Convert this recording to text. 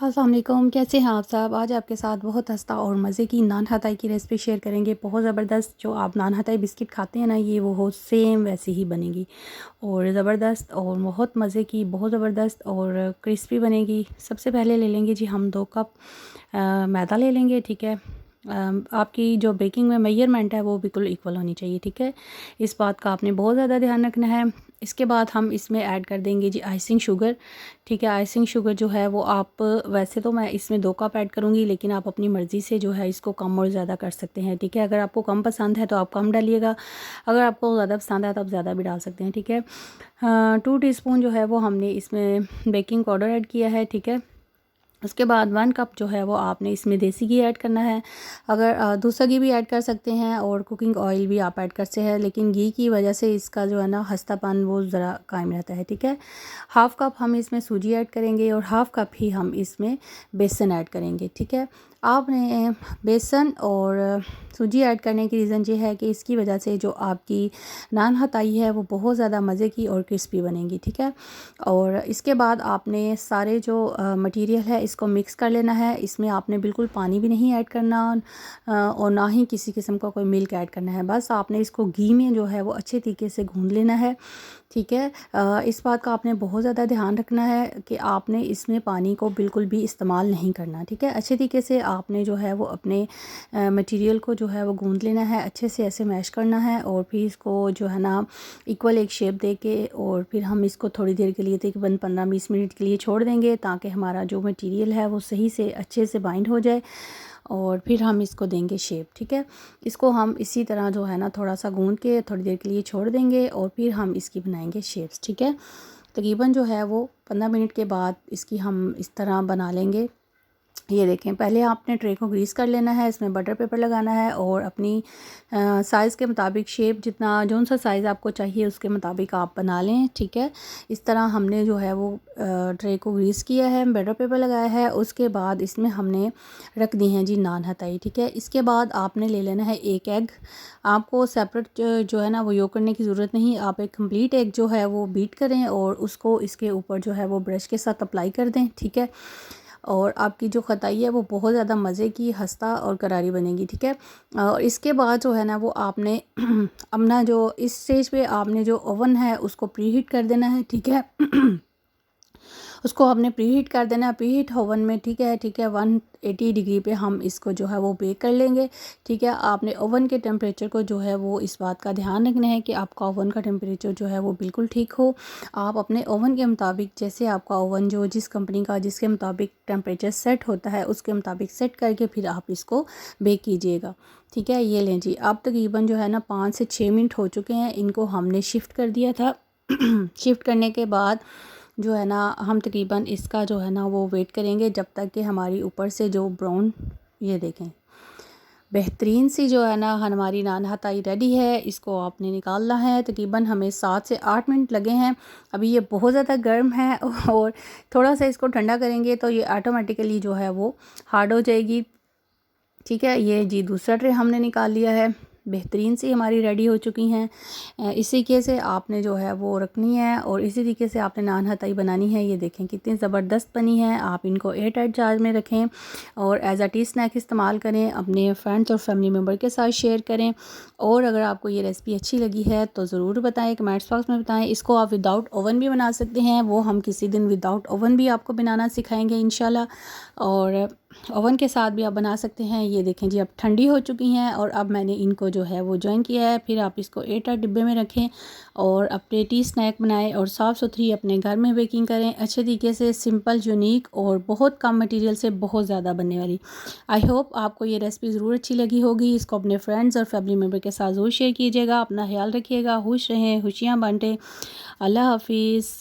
अस्सलाम वालेकुम, कैसे हैं आप सब। आज आपके साथ बहुत हस्ता और मज़े की नान हताई की रेसिपी शेयर करेंगे। बहुत ज़बरदस्त जो आप नान हताई बिस्किट खाते हैं ना, ये वो हो सेम वैसी ही बनेगी और ज़बरदस्त और बहुत मज़े की, बहुत ज़बरदस्त और क्रिस्पी बनेगी। सबसे पहले ले लेंगे जी हम 2 कप मैदा ले लेंगे, ठीक है। आपकी जो बेकिंग में मेजरमेंट है वो बिल्कुल इक्वल होनी चाहिए, ठीक है। इस बात का आपने बहुत ज़्यादा ध्यान रखना है। इसके बाद हम इसमें ऐड कर देंगे जी आइसिंग शुगर, ठीक है। आइसिंग शुगर जो है वो आप, वैसे तो मैं इसमें 2 कप ऐड करूँगी, लेकिन आप अपनी मर्ज़ी से जो है इसको कम और ज़्यादा कर सकते हैं, ठीक है। अगर आपको कम पसंद है तो आप कम डालिएगा, अगर आपको ज़्यादा पसंद है तो आप ज़्यादा भी डाल सकते हैं, ठीक है। 2 टीस्पून जो है वो हमने इसमें बेकिंग पाउडर ऐड किया है, ठीक है। उसके बाद 1 कप जो है वो आपने इसमें देसी घी ऐड करना है। अगर दूसरा घी भी ऐड कर सकते हैं और कुकिंग ऑयल भी आप ऐड कर सकते हैं, लेकिन घी की वजह से इसका जो है ना खस्तापन वो ज़रा कायम रहता है, ठीक है। हाफ़ कप हम इसमें सूजी ऐड करेंगे और हाफ़ कप ही हम इसमें बेसन ऐड करेंगे, ठीक है। आपने बेसन और सूजी ऐड करने की रीज़न ये है कि इसकी वजह से जो आपकी नान हताई है वो बहुत ज़्यादा मज़े की और क्रिस्पी बनेगी, ठीक है। और इसके बाद आपने सारे जो मटेरियल है इसको मिक्स कर लेना है। इसमें आपने बिल्कुल पानी भी नहीं ऐड करना और ना ही किसी किस्म का कोई मिल्क ऐड करना है। बस आपने इसको घी में जो है वो अच्छे तरीके से गूँध लेना है, ठीक है। इस बात का आपने बहुत ज़्यादा ध्यान रखना है कि आपने इसमें पानी को बिल्कुल भी इस्तेमाल नहीं करना, ठीक है। अच्छे तरीके से आपने जो है वो अपने मटेरियल को जो है वो गूँध लेना है, अच्छे से ऐसे मैश करना है और फिर इसको जो है ना इक्वल एक शेप दे के और फिर हम इसको थोड़ी देर के लिए तकरीबन 15-20 मिनट के लिए छोड़ देंगे, ताकि हमारा जो मटेरियल है वो सही से अच्छे से बाइंड हो जाए और फिर हम इसको देंगे शेप, ठीक है। इसको हम इसी तरह जो है ना थोड़ा सा गूंद के थोड़ी देर के लिए छोड़ देंगे और फिर हम इसकी बनाएंगे शेप्स, ठीक है। तकरीबन जो है वो 15 मिनट के बाद इसकी हम इस तरह बना लेंगे। ये देखें, पहले आपने ट्रे को ग्रीस कर लेना है, इसमें बटर पेपर लगाना है और अपनी साइज़ के मुताबिक शेप जितना जौन सा साइज़ आपको चाहिए उसके मुताबिक आप बना लें, ठीक है। इस तरह हमने जो है वो ट्रे को ग्रीस किया है, बटर पेपर लगाया है। उसके बाद इसमें हमने रख दी हैं जी नान हताई, ठीक है। इसके बाद आपने ले लेना है 1 एग। आपको सेपरेट जो है ना वो योग करने की ज़रूरत नहीं, आप एक कंप्लीट एग जो है वो बीट करें और उसको इसके ऊपर जो है वो ब्रश के साथ अप्लाई कर दें, ठीक है। और आपकी जो खताई है वो बहुत ज़्यादा मज़े की, खस्ता और करारी बनेगी, ठीक है। और इसके बाद जो है ना वो आपने अपना जो इस स्टेज पे आपने जो ओवन है उसको प्री हीट कर देना है, ठीक है। उसको आपने प्री हीट कर देना है, प्री हीट ओवन में, ठीक है, ठीक है। 180 डिग्री पे हम इसको जो है वो बेक कर लेंगे, ठीक है। आपने ओवन के टेम्परेचर को जो है वो इस बात का ध्यान रखना है कि आपका ओवन का टेम्परेचर जो है वो बिल्कुल ठीक हो। आप अपने ओवन के मुताबिक, जैसे आपका ओवन जो जिस कंपनी का जिसके मुताबिक टेम्परेचर सेट होता है उसके मुताबिक सेट करके फिर आप इसको बेक कीजिएगा, ठीक है। ये लें जी, अब तकरीबन जो है ना 5 से 6 मिनट हो चुके हैं, इनको हमने शिफ्ट कर दिया था। शिफ्ट करने के बाद जो है ना हम तकरीबन इसका जो है ना वो वेट करेंगे जब तक कि हमारी ऊपर से जो ब्राउन, ये देखें बेहतरीन सी जो है ना हमारी नान हताई रेडी है। इसको आपने निकालना है, तकरीबन हमें 7 से 8 मिनट लगे हैं। अभी ये बहुत ज़्यादा गर्म है और थोड़ा सा इसको ठंडा करेंगे तो ये ऑटोमेटिकली जो है वो हार्ड हो जाएगी, ठीक है। ये जी दूसरा ट्रे हमने निकाल लिया है, बेहतरीन सी हमारी रेडी हो चुकी हैं। इसी तरीके से आपने जो है वो रखनी है और इसी तरीके से आपने नान हताई बनानी है। ये देखें कितनी ज़बरदस्त बनी है। आप इनको एयर टाइट जार में रखें और एज अ टी स्नैक इस्तेमाल करें, अपने फ्रेंड्स और फैमिली मेम्बर के साथ शेयर करें। और अगर आपको ये रेसिपी अच्छी लगी है तो ज़रूर बताएं, कमेंट्स बॉक्स में बताएं। इसको आप विदाउट ओवन भी बना सकते हैं, वो हम किसी दिन विदाउट ओवन भी आपको बनाना सिखाएँगे इंशाल्लाह। और ओवन के साथ भी आप बना सकते हैं। ये देखें जी अब ठंडी हो चुकी हैं और अब मैंने इनको जो है वो जॉइन किया है। फिर आप इसको एयरटाइट डिब्बे में रखें और अपने टी स्नैक बनाएं और साफ़ सुथरी अपने घर में बेकिंग करें, अच्छे तरीके से, सिंपल, यूनिक और बहुत कम मटेरियल से बहुत ज़्यादा बनने वाली। आई होप आपको ये रेसिपी ज़रूर अच्छी लगी होगी। इसको अपने फ्रेंड्स और फैमिली मेम्बर के साथ ज़रूर शेयर कीजिएगा। अपना ख्याल रखिएगा, खुश रहें, खुशियाँ बांटें। अल्लाह हाफिज़।